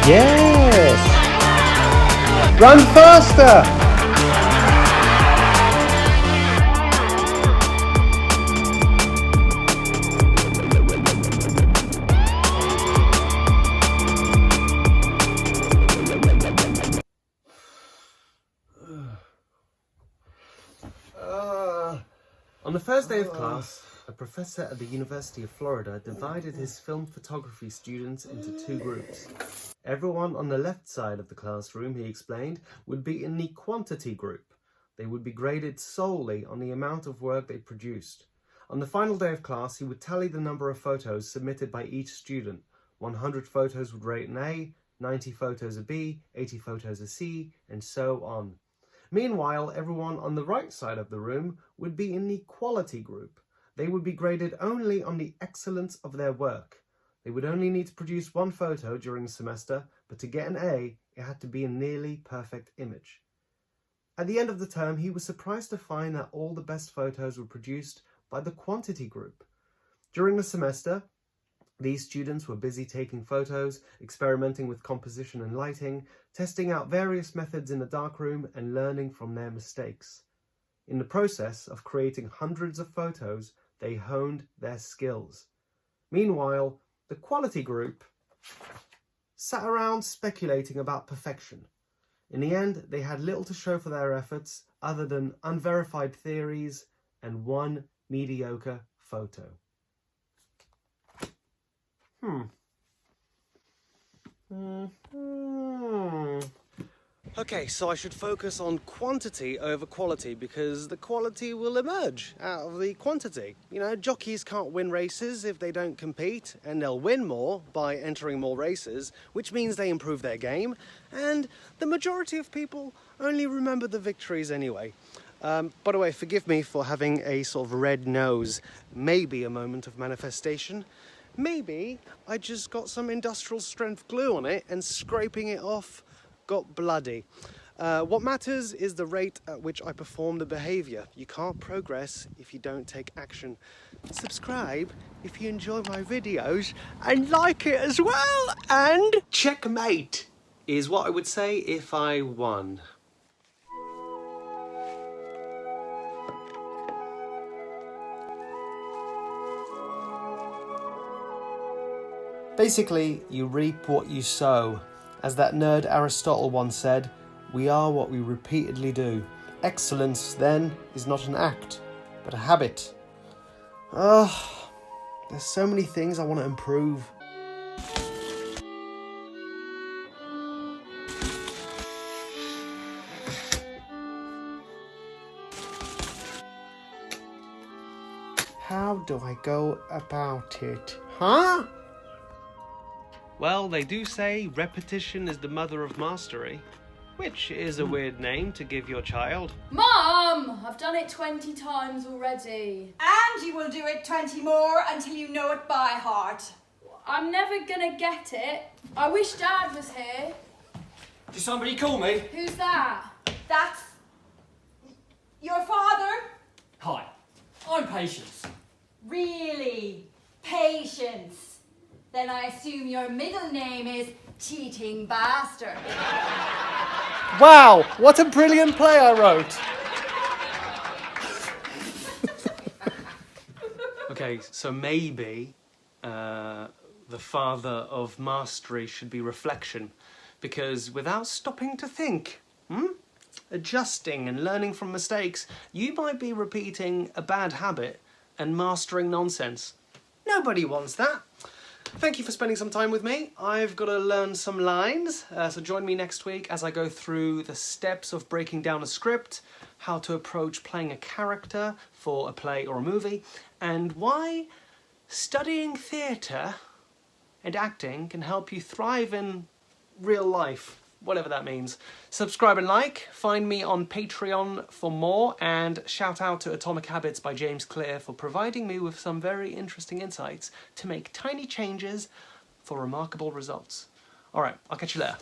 Yes! Run faster! On the first day of class, a professor at the University of Florida divided his film photography students into two groups. Everyone on the left side of the classroom, he explained, would be in the quantity group. They would be graded solely on the amount of work they produced. On the final day of class, he would tally the number of photos submitted by each student. 100 photos would rate an A, 90 photos a B, 80 photos a C, and so on. Meanwhile, everyone on the right side of the room would be in the quality group. They would be graded only on the excellence of their work. They would only need to produce one photo during the semester, but to get an A, it had to be a nearly perfect image. At the end of the term, he was surprised to find that all the best photos were produced by the quantity group. During the semester, these students were busy taking photos, experimenting with composition and lighting, testing out various methods in the darkroom and learning from their mistakes. In the process of creating hundreds of photos, they honed their skills. Meanwhile, the quality group sat around speculating about perfection. In the end, they had little to show for their efforts other than unverified theories and one mediocre photo. Okay, so I should focus on quantity over quality because the quality will emerge out of the quantity. You know, jockeys can't win races if they don't compete, and they'll win more by entering more races, which means they improve their game, and the majority of people only remember the victories anyway. By the way, forgive me for having a sort of red nose, maybe a moment of manifestation. Maybe I just got some industrial strength glue on it and scraping it off got bloody. What matters is the rate at which I perform the behaviour. You can't progress if you don't take action. Subscribe if you enjoy my videos and like it as well, and checkmate is what I would say if I won. Basically, you reap what you sow. As that nerd Aristotle once said, we are what we repeatedly do. Excellence, then, is not an act, but a habit. There's so many things I want to improve. How do I go about it? Huh? Well, they do say repetition is the mother of mastery, which is a weird name to give your child. Mom! I've done it 20 times already. And you will do it 20 more until you know it by heart. I'm never gonna get it. I wish Dad was here. Did somebody call me? Who's that? That's your father? Hi, I'm Patience. Really? Patience. Then I assume your middle name is Cheating Bastard. Wow, what a brilliant play I wrote! Okay, so maybe the father of mastery should be reflection, because without stopping to think, adjusting and learning from mistakes, you might be repeating a bad habit and mastering nonsense. Nobody wants that. Thank you for spending some time with me. I've got to learn some lines, so join me next week as I go through the steps of breaking down a script, how to approach playing a character for a play or a movie, and why studying theatre and acting can help you thrive in real life, whatever that means. Subscribe and like, find me on Patreon for more, and shout out to Atomic Habits by James Clear for providing me with some very interesting insights to make tiny changes for remarkable results. Alright, I'll catch you later.